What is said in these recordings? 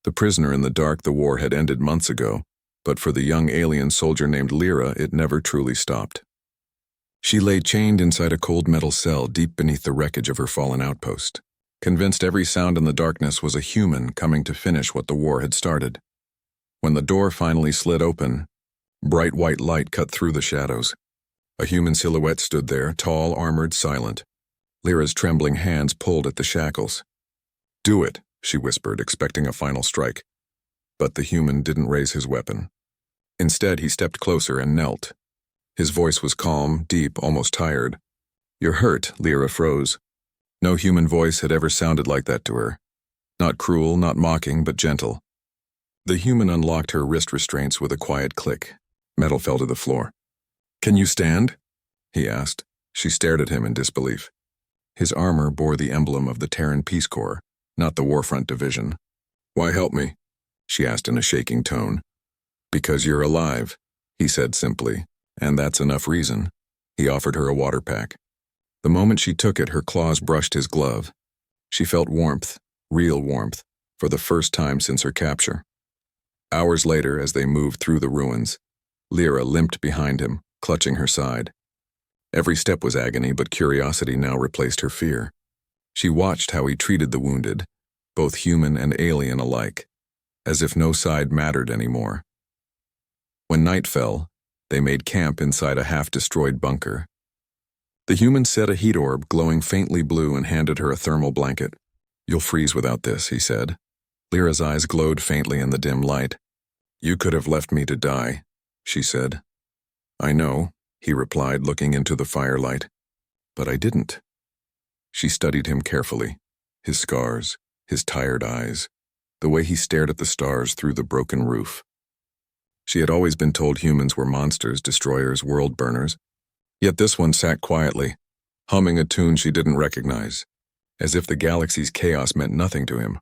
The prisoner in the dark, the war had ended months ago, but for the young alien soldier named Lyra, it never truly stopped. She lay chained inside a cold metal cell deep beneath the wreckage of her fallen outpost, convinced every sound in the darkness was a human coming to finish what the war had started. When the door finally slid open, bright white light cut through the shadows. A human silhouette stood there, tall, armored, silent. Lyra's trembling hands pulled at the shackles. "Do it," she whispered, expecting a final strike. But the human didn't raise his weapon. Instead, he stepped closer and knelt. His voice was calm, deep, almost tired. "You're hurt," Lyra froze. No human voice had ever sounded like that to her. Not cruel, not mocking, but gentle. The human unlocked her wrist restraints with a quiet click. Metal fell to the floor. "Can you stand?" he asked. She stared at him in disbelief. His armor bore the emblem of the Terran Peace Corps, not the Warfront Division. "Why help me?" she asked in a shaking tone. "Because you're alive," he said simply, "and that's enough reason." He offered her a water pack. The moment she took it, her claws brushed his glove. She felt warmth, real warmth, for the first time since her capture. Hours later, as they moved through the ruins, Lyra limped behind him, clutching her side. Every step was agony, but curiosity now replaced her fear. She watched how he treated the wounded, both human and alien alike, as if no side mattered anymore. When night fell, they made camp inside a half-destroyed bunker. The human set a heat orb glowing faintly blue and handed her a thermal blanket. "You'll freeze without this," he said. Lyra's eyes glowed faintly in the dim light. "You could have left me to die," she said. "I know," he replied, looking into the firelight. "But I didn't." She studied him carefully, his scars, his tired eyes, the way he stared at the stars through the broken roof. She had always been told humans were monsters, destroyers, world burners. Yet this one sat quietly, humming a tune she didn't recognize, as if the galaxy's chaos meant nothing to him.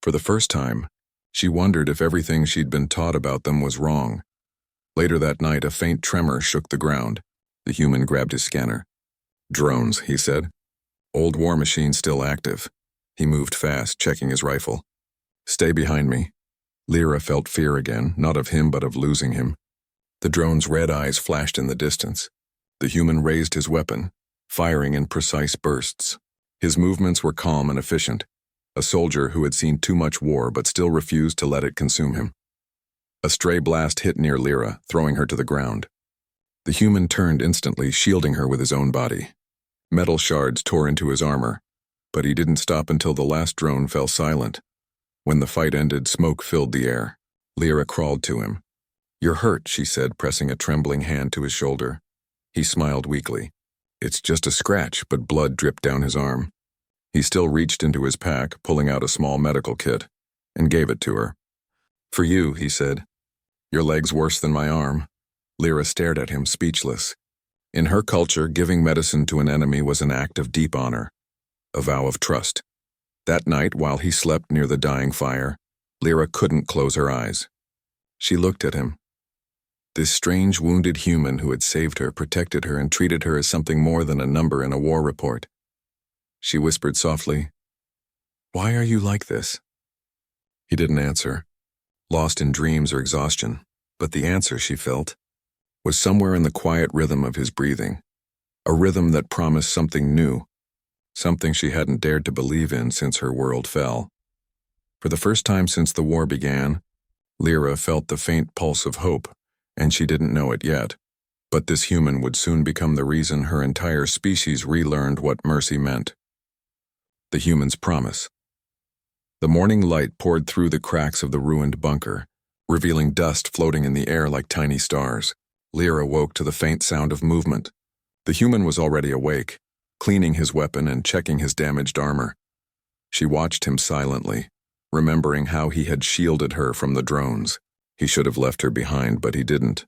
For the first time, she wondered if everything she'd been taught about them was wrong. Later that night, a faint tremor shook the ground. The human grabbed his scanner. "Drones," he said. "Old war machine still active." He moved fast, checking his rifle. "Stay behind me." Lyra felt fear again, not of him but of losing him. The drone's red eyes flashed in the distance. The human raised his weapon, firing in precise bursts. His movements were calm and efficient, a soldier who had seen too much war but still refused to let it consume him. A stray blast hit near Lyra, throwing her to the ground. The human turned instantly, shielding her with his own body. Metal shards tore into his armor, but he didn't stop until the last drone fell silent. When the fight ended, smoke filled the air. Lyra crawled to him. "You're hurt," she said, pressing a trembling hand to his shoulder. He smiled weakly. "It's just a scratch," but blood dripped down his arm. He still reached into his pack, pulling out a small medical kit, and gave it to her. "For you," he said. "Your leg's worse than my arm." Lyra stared at him, speechless. In her culture, giving medicine to an enemy was an act of deep honor, a vow of trust. That night, while he slept near the dying fire, Lyra couldn't close her eyes. She looked at him. This strange, wounded human who had saved her, protected her, and treated her as something more than a number in a war report. She whispered softly, "Why are you like this?" He didn't answer, lost in dreams or exhaustion, but the answer, she felt, was somewhere in the quiet rhythm of his breathing, a rhythm that promised something new, something she hadn't dared to believe in since her world fell. For the first time since the war began, Lyra felt the faint pulse of hope, and she didn't know it yet. But this human would soon become the reason her entire species relearned what mercy meant. The human's promise. The morning light poured through the cracks of the ruined bunker, revealing dust floating in the air like tiny stars. Lyra woke to the faint sound of movement. The human was already awake, cleaning his weapon and checking his damaged armor. She watched him silently, remembering how he had shielded her from the drones. He should have left her behind, but he didn't.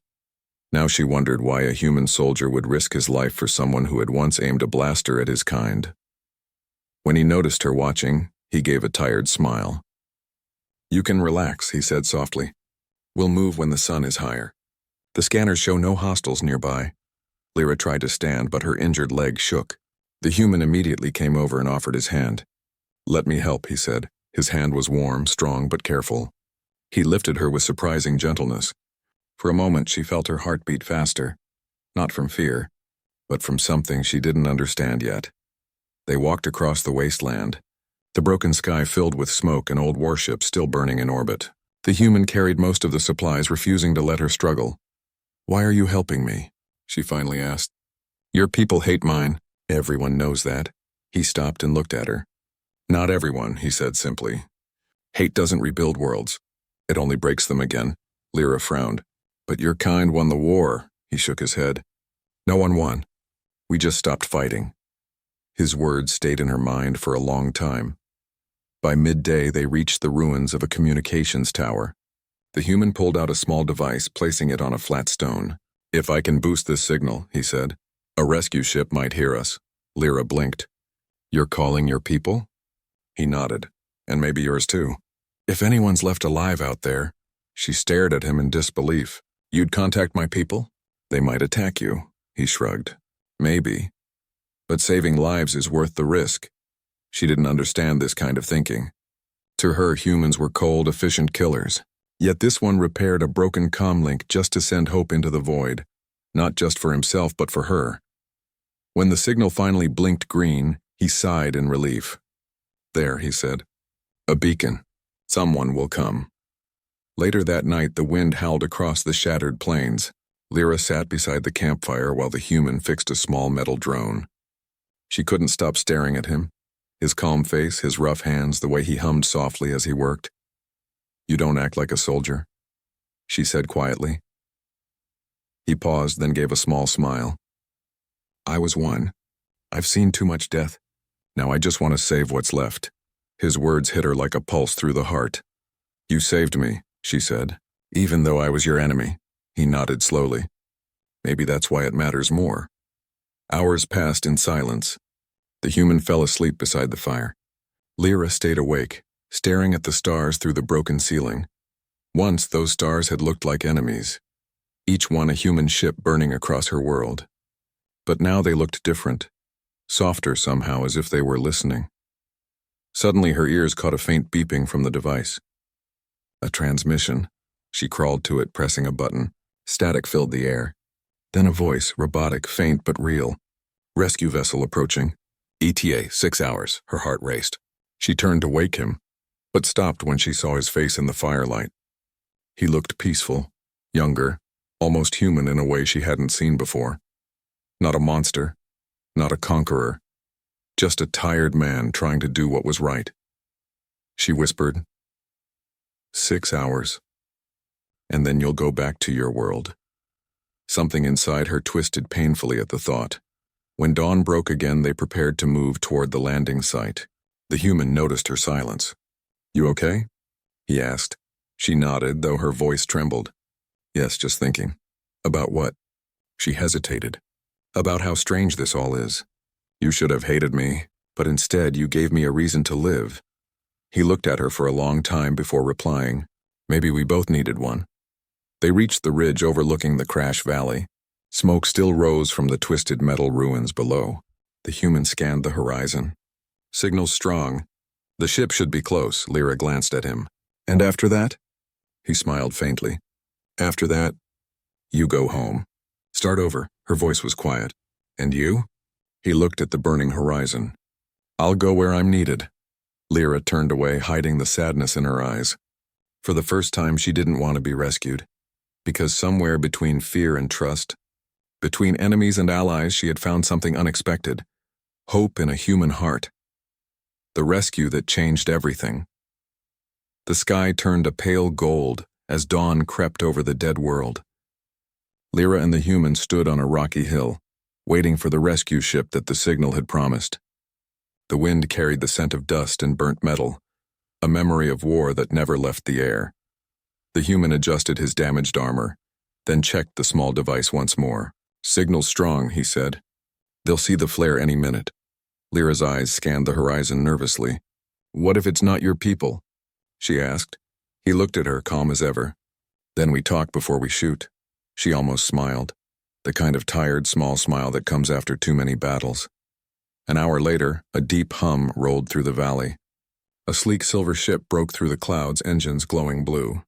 Now she wondered why a human soldier would risk his life for someone who had once aimed a blaster at his kind. When he noticed her watching, he gave a tired smile. "You can relax," he said softly. "We'll move when the sun is higher. The scanners show no hostiles nearby." Lyra tried to stand, but her injured leg shook. The human immediately came over and offered his hand. "Let me help," he said. His hand was warm, strong, but careful. He lifted her with surprising gentleness. For a moment she felt her heart beat faster, not from fear, but from something she didn't understand yet. They walked across the wasteland, the broken sky filled with smoke and old warships still burning in orbit. The human carried most of the supplies, refusing to let her struggle. "Why are you helping me?" she finally asked. "Your people hate mine. Everyone knows that." He stopped and looked at her. "Not everyone," he said simply. "Hate doesn't rebuild worlds. It only breaks them again." Lyra frowned. "But your kind won the war." He shook his head. "No one won. We just stopped fighting." His words stayed in her mind for a long time. By midday, they reached the ruins of a communications tower. The human pulled out a small device, placing it on a flat stone. "If I can boost this signal," he said, "a rescue ship might hear us." Lyra blinked. "You're calling your people?" He nodded. "And maybe yours too. If anyone's left alive out there." She stared at him in disbelief. "You'd contact my people?" "They might attack you," he shrugged. "Maybe. But saving lives is worth the risk." She didn't understand this kind of thinking. To her, humans were cold, efficient killers. Yet this one repaired a broken comlink just to send hope into the void, not just for himself but for her. When the signal finally blinked green, he sighed in relief. "There," he said. "A beacon. Someone will come." Later that night, the wind howled across the shattered plains. Lyra sat beside the campfire while the human fixed a small metal drone. She couldn't stop staring at him. His calm face, his rough hands, the way he hummed softly as he worked. "You don't act like a soldier," she said quietly. He paused, then gave a small smile. "I was one. I've seen too much death. Now I just want to save what's left." His words hit her like a pulse through the heart. "You saved me," she said, "even though I was your enemy." He nodded slowly. "Maybe that's why it matters more." Hours passed in silence. The human fell asleep beside the fire. Lyra stayed awake, staring at the stars through the broken ceiling. Once those stars had looked like enemies, each one a human ship burning across her world. But now they looked different, softer somehow, as if they were listening. Suddenly her ears caught a faint beeping from the device. A transmission. She crawled to it, pressing a button. Static filled the air. Then a voice, robotic, faint but real. "Rescue vessel approaching. ETA, 6 hours." Her heart raced. She turned to wake him, but stopped when she saw his face in the firelight. He looked peaceful, younger, almost human in a way she hadn't seen before. Not a monster, not a conqueror, just a tired man trying to do what was right. She whispered, 6 hours, and then you'll go back to your world." Something inside her twisted painfully at the thought. When dawn broke again, they prepared to move toward the landing site. The human noticed her silence. "You okay?" he asked. She nodded, though her voice trembled. "Yes, just thinking." "About what?" She hesitated. "About how strange this all is. You should have hated me, but instead you gave me a reason to live." He looked at her for a long time before replying, "Maybe we both needed one." They reached the ridge overlooking the crash valley. Smoke still rose from the twisted metal ruins below. The human scanned the horizon. "Signal's strong. The ship should be close." Lyra glanced at him. "And after that?" He smiled faintly. "After that, you go home. Start over." Her voice was quiet. "And you?" He looked at the burning horizon. "I'll go where I'm needed." Lyra turned away, hiding the sadness in her eyes. For the first time, she didn't want to be rescued. Because somewhere between fear and trust, between enemies and allies, she had found something unexpected. Hope in a human heart. The rescue that changed everything. The sky turned a pale gold as dawn crept over the dead world. Lyra and the human stood on a rocky hill, waiting for the rescue ship that the signal had promised. The wind carried the scent of dust and burnt metal, a memory of war that never left the air. The human adjusted his damaged armor, then checked the small device once more. "Signal strong," he said. "They'll see the flare any minute." Lyra's eyes scanned the horizon nervously. "What if it's not your people?" she asked. He looked at her, calm as ever. "Then we talk before we shoot." She almost smiled, the kind of tired, small smile that comes after too many battles. An hour later, a deep hum rolled through the valley. A sleek silver ship broke through the clouds, engines glowing blue.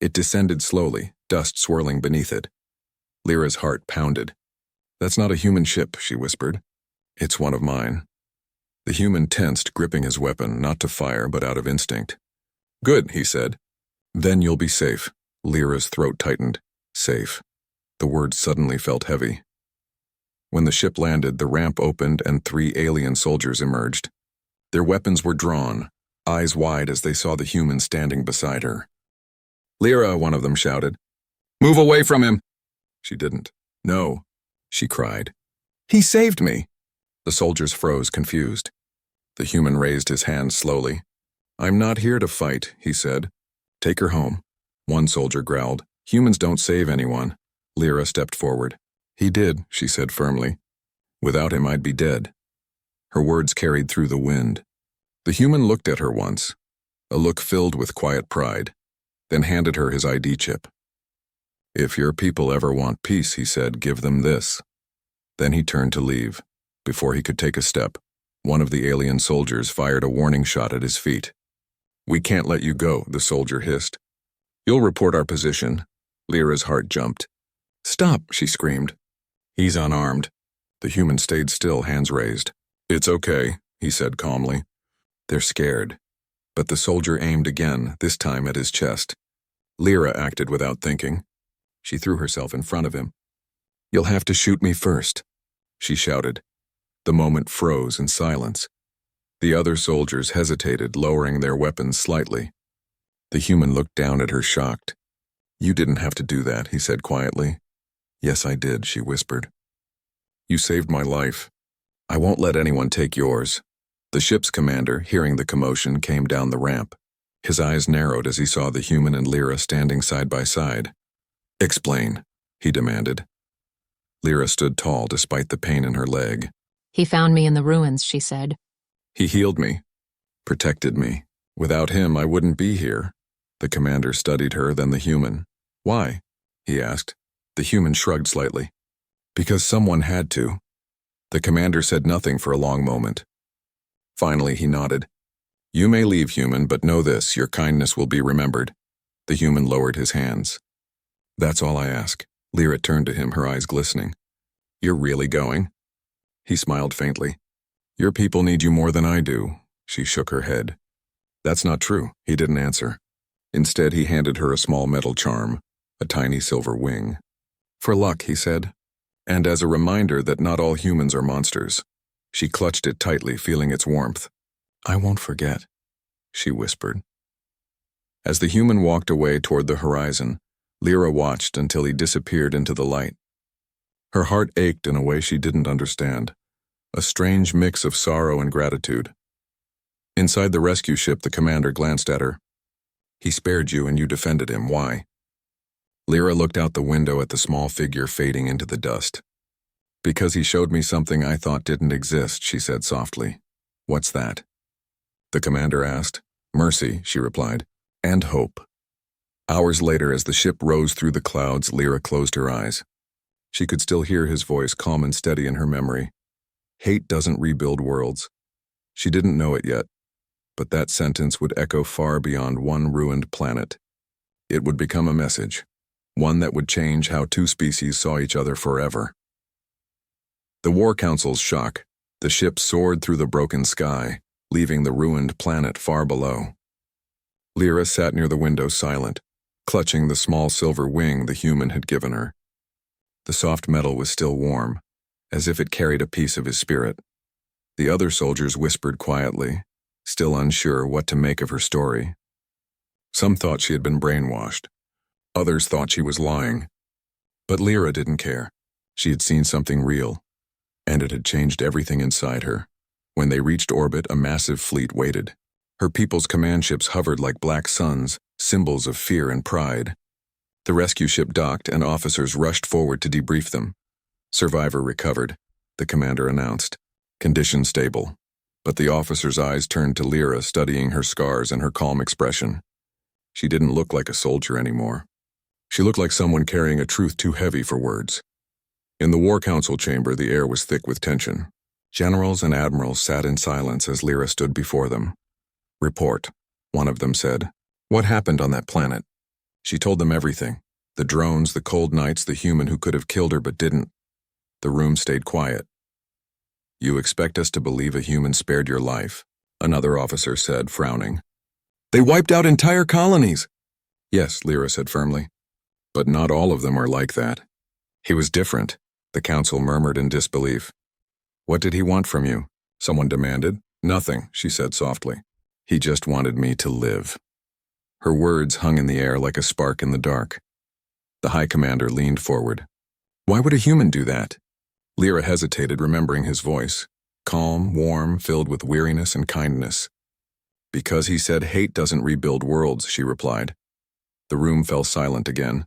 It descended slowly, dust swirling beneath it. Lyra's heart pounded. "That's not a human ship," she whispered. "It's one of mine." The human tensed, gripping his weapon, not to fire but out of instinct. "Good," he said. "Then you'll be safe." Lyra's throat tightened. Safe. The word suddenly felt heavy. When the ship landed, the ramp opened and 3 alien soldiers emerged. Their weapons were drawn, eyes wide as they saw the human standing beside her. "Lyra," one of them shouted. "Move away from him!" She didn't. "No," she cried. "He saved me!" The soldiers froze, confused. The human raised his hand slowly. "I'm not here to fight," he said. "Take her home." One soldier growled. "Humans don't save anyone." Lyra stepped forward. "He did," she said firmly. "Without him, I'd be dead." Her words carried through the wind. The human looked at her once, a look filled with quiet pride, then handed her his ID chip. "If your people ever want peace," he said, "give them this." Then he turned to leave. Before he could take a step, one of the alien soldiers fired a warning shot at his feet. "We can't let you go," the soldier hissed. "You'll report our position." Lyra's heart jumped. "Stop," she screamed. "He's unarmed." The human stayed still, hands raised. "It's okay," he said calmly. "They're scared." But the soldier aimed again, this time at his chest. Lyra acted without thinking. She threw herself in front of him. "You'll have to shoot me first," she shouted. The moment froze in silence. The other soldiers hesitated, lowering their weapons slightly. The human looked down at her, shocked. "You didn't have to do that," he said quietly. "Yes, I did," she whispered. "You saved my life. I won't let anyone take yours." The ship's commander, hearing the commotion, came down the ramp. His eyes narrowed as he saw the human and Lyra standing side by side. "Explain," he demanded. Lyra stood tall despite the pain in her leg. "He found me in the ruins," she said. "He healed me, protected me. Without him, I wouldn't be here." The commander studied her, then the human. "Why?" he asked. The human shrugged slightly. "Because someone had to." The commander said nothing for a long moment. Finally, he nodded. "You may leave, human, but know this, your kindness will be remembered." The human lowered his hands. "That's all I ask." Lyra turned to him, her eyes glistening. "You're really going?" He smiled faintly. "Your people need you more than I do." She shook her head. "That's not true." He didn't answer. Instead, he handed her a small metal charm, a tiny silver wing. "For luck," he said. "And as a reminder that not all humans are monsters." She clutched it tightly, feeling its warmth. "I won't forget," she whispered. As the human walked away toward the horizon, Lyra watched until he disappeared into the light. Her heart ached in a way she didn't understand, a strange mix of sorrow and gratitude. Inside the rescue ship, the commander glanced at her. "He spared you and you defended him. Why?" Lyra looked out the window at the small figure fading into the dust. "Because he showed me something I thought didn't exist," she said softly. "What's that?" The commander asked. "Mercy," she replied, "and hope." Hours later, as the ship rose through the clouds, Lyra closed her eyes. She could still hear his voice, calm and steady in her memory. "Hate doesn't rebuild worlds." She didn't know it yet, but that sentence would echo far beyond one ruined planet. It would become a message, one that would change how 2 species saw each other forever. The War Council's shock. The ship soared through the broken sky, leaving the ruined planet far below. Lyra sat near the window, silent, clutching the small silver wing the human had given her. The soft metal was still warm, as if it carried a piece of his spirit. The other soldiers whispered quietly, still unsure what to make of her story. Some thought she had been brainwashed. Others thought she was lying. But Lyra didn't care. She had seen something real, and it had changed everything inside her. When they reached orbit, a massive fleet waited. Her people's command ships hovered like black suns, symbols of fear and pride. The rescue ship docked, and officers rushed forward to debrief them. "Survivor recovered," the commander announced. "Condition stable." But the officer's eyes turned to Lyra, studying her scars and her calm expression. She didn't look like a soldier anymore. She looked like someone carrying a truth too heavy for words. In the War Council chamber, the air was thick with tension. Generals and admirals sat in silence as Lyra stood before them. Report, one of them said. What happened on that planet? She told them everything. The drones, the cold nights, the human who could have killed her but didn't. The room stayed quiet. You expect us to believe a human spared your life, another officer said, frowning. They wiped out entire colonies. Yes, Lyra said firmly. But not all of them are like that. He was different, the council murmured in disbelief. What did he want from you? Someone demanded. Nothing, she said softly. He just wanted me to live. Her words hung in the air like a spark in the dark. The High Commander leaned forward. Why would a human do that? Lyra hesitated, remembering his voice. Calm, warm, filled with weariness and kindness. Because he said hate doesn't rebuild worlds, she replied. The room fell silent again.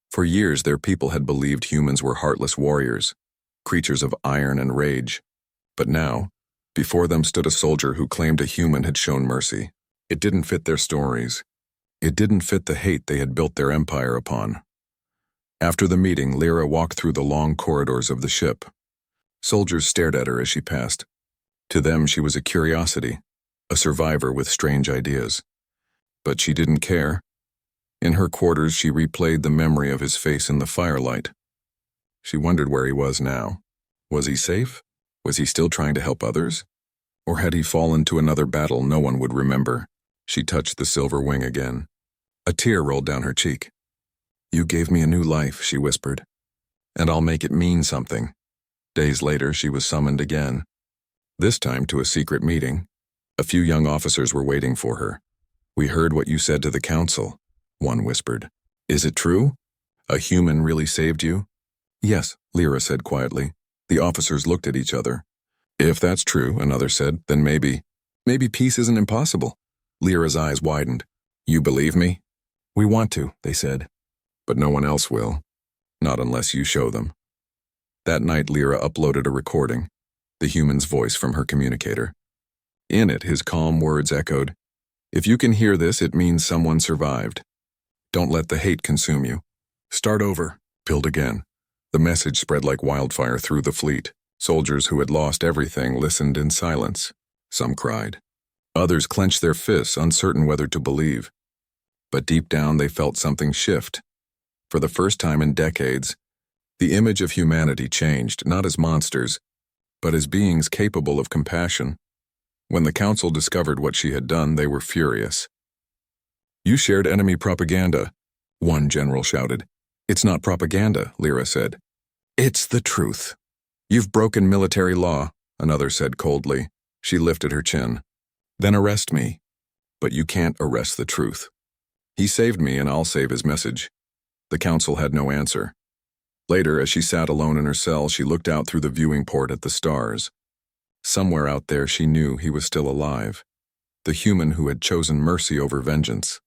For years, their people had believed humans were heartless warriors, creatures of iron and rage. But now, before them stood a soldier who claimed a human had shown mercy. It didn't fit their stories. It didn't fit the hate they had built their empire upon. After the meeting, Lyra walked through the long corridors of the ship. Soldiers stared at her as she passed. To them, she was a curiosity, a survivor with strange ideas. But she didn't care. In her quarters, she replayed the memory of his face in the firelight. She wondered where he was now. Was he safe? Was he still trying to help others? Or had he fallen to another battle no one would remember? She touched the silver wing again. A tear rolled down her cheek. You gave me a new life, she whispered. And I'll make it mean something. Days later, she was summoned again. This time to a secret meeting. A few young officers were waiting for her. We heard what you said to the council, one whispered. Is it true? A human really saved you? Yes, Lyra said quietly. The officers looked at each other. If that's true, another said, then maybe peace isn't impossible. Lyra's eyes widened. You believe me? We want to, they said. But no one else will. Not unless you show them. That night, Lyra uploaded a recording, the human's voice from her communicator. In it, his calm words echoed, If you can hear this, it means someone survived. Don't let the hate consume you. Start over. Build again. The message spread like wildfire through the fleet. Soldiers who had lost everything listened in silence. Some cried. Others clenched their fists, uncertain whether to believe. But deep down, they felt something shift. For the first time in decades, the image of humanity changed, not as monsters, but as beings capable of compassion. When the council discovered what she had done, they were furious. You shared enemy propaganda, one general shouted. It's not propaganda, Lyra said. It's the truth. You've broken military law, another said coldly. She lifted her chin. Then arrest me. But you can't arrest the truth. He saved me and I'll save his message. The council had no answer. Later, as she sat alone in her cell, she looked out through the viewing port at the stars. Somewhere out there, she knew he was still alive, the human who had chosen mercy over vengeance.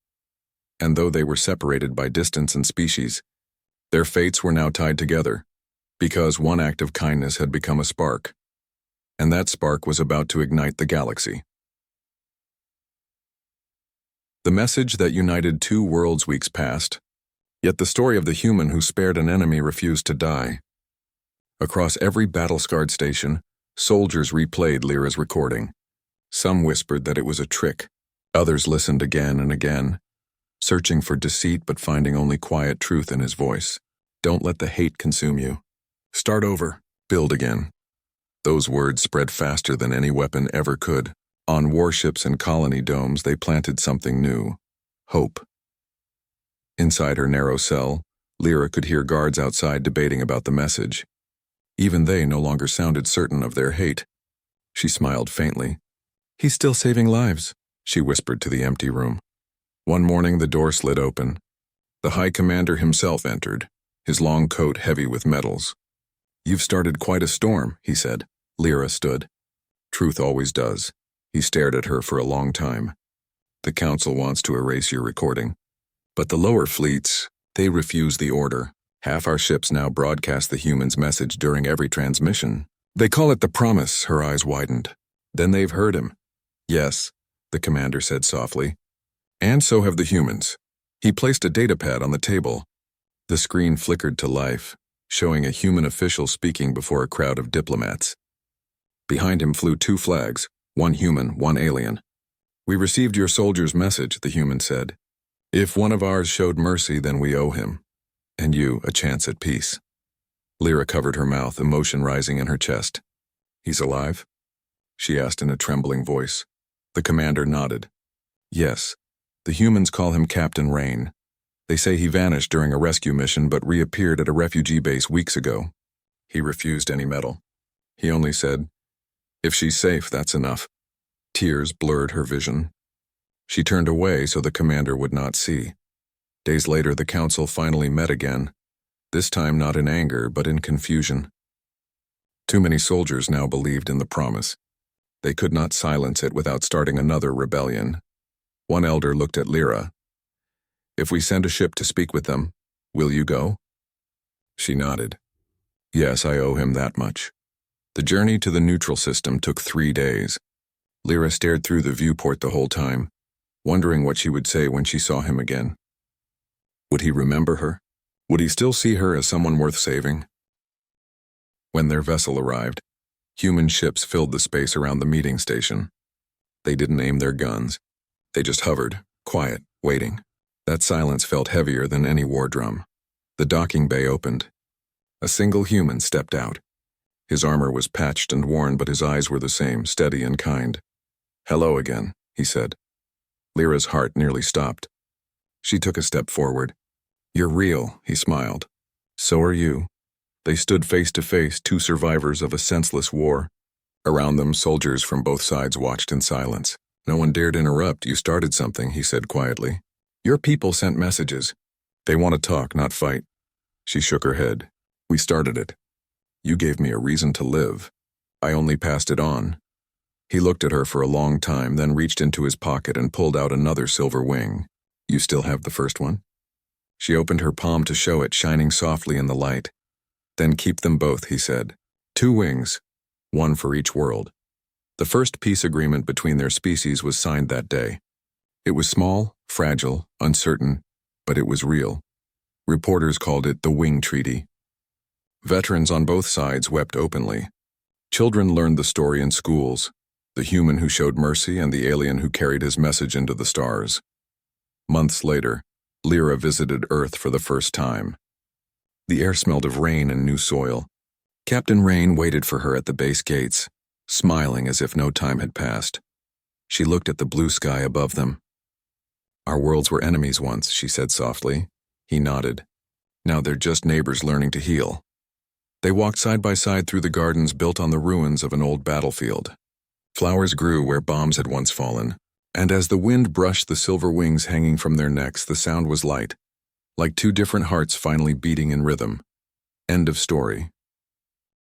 And though they were separated by distance and species, their fates were now tied together, because one act of kindness had become a spark, and that spark was about to ignite the galaxy. The message that united two worlds weeks passed, yet the story of the human who spared an enemy refused to die. Across every battle-scarred station, soldiers replayed Lyra's recording. Some whispered that it was a trick. Others listened again and again, searching for deceit but finding only quiet truth in his voice. Don't let the hate consume you. Start over. Build again. Those words spread faster than any weapon ever could. On warships and colony domes, they planted something new. Hope. Inside her narrow cell, Lyra could hear guards outside debating about the message. Even they no longer sounded certain of their hate. She smiled faintly. He's still saving lives, she whispered to the empty room. One morning, the door slid open. The High Commander himself entered, his long coat heavy with metals. You've started quite a storm, he said. Lyra stood. Truth always does. He stared at her for a long time. The council wants to erase your recording. But the lower fleets, they refuse the order. Half our ships now broadcast the human's message during every transmission. They call it the promise, her eyes widened. Then they've heard him. Yes, the commander said softly. And so have the humans. He placed a datapad on the table. The screen flickered to life, showing a human official speaking before a crowd of diplomats. Behind him flew two flags, one human, one alien. We received your soldier's message, the human said. If one of ours showed mercy, then we owe him. And you a chance at peace. Lyra covered her mouth, emotion rising in her chest. He's alive? She asked in a trembling voice. The commander nodded. Yes. The humans call him Captain Rain. They say he vanished during a rescue mission but reappeared at a refugee base weeks ago. He refused any metal. He only said, if she's safe, that's enough. Tears blurred her vision. She turned away so the commander would not see. Days later, the council finally met again, this time not in anger but in confusion. Too many soldiers now believed in the promise. They could not silence it without starting another rebellion. One elder looked at Lyra. If we send a ship to speak with them, will you go? She nodded. Yes, I owe him that much. The journey to the neutral system took 3 days. Lyra stared through the viewport the whole time, wondering what she would say when she saw him again. Would he remember her? Would he still see her as someone worth saving? When their vessel arrived, human ships filled the space around the meeting station. They didn't aim their guns. They just hovered, quiet, waiting. That silence felt heavier than any war drum. The docking bay opened. A single human stepped out. His armor was patched and worn, but his eyes were the same, steady and kind. Hello again, he said. Lyra's heart nearly stopped. She took a step forward. You're real, he smiled. So are you. They stood face to face, two survivors of a senseless war. Around them, soldiers from both sides watched in silence. No one dared interrupt. You started something, he said quietly. Your people sent messages. They want to talk, not fight. She shook her head. We started it. You gave me a reason to live. I only passed it on. He looked at her for a long time, then reached into his pocket and pulled out another silver wing. You still have the first one? She opened her palm to show it, shining softly in the light. Then keep them both, he said. 2 wings, one for each world. The first peace agreement between their species was signed that day. It was small, fragile, uncertain, but it was real. Reporters called it the Wing Treaty. Veterans on both sides wept openly. Children learned the story in schools, the human who showed mercy and the alien who carried his message into the stars. Months later, Lyra visited Earth for the first time. The air smelled of rain and new soil. Captain Rain waited for her at the base gates, smiling as if no time had passed. She looked at the blue sky above them. Our worlds were enemies once, she said softly. He nodded. Now they're just neighbors learning to heal. They walked side by side through the gardens built on the ruins of an old battlefield. Flowers grew where bombs had once fallen, and as the wind brushed the silver wings hanging from their necks, the sound was light, like 2 different hearts finally beating in rhythm. End of story.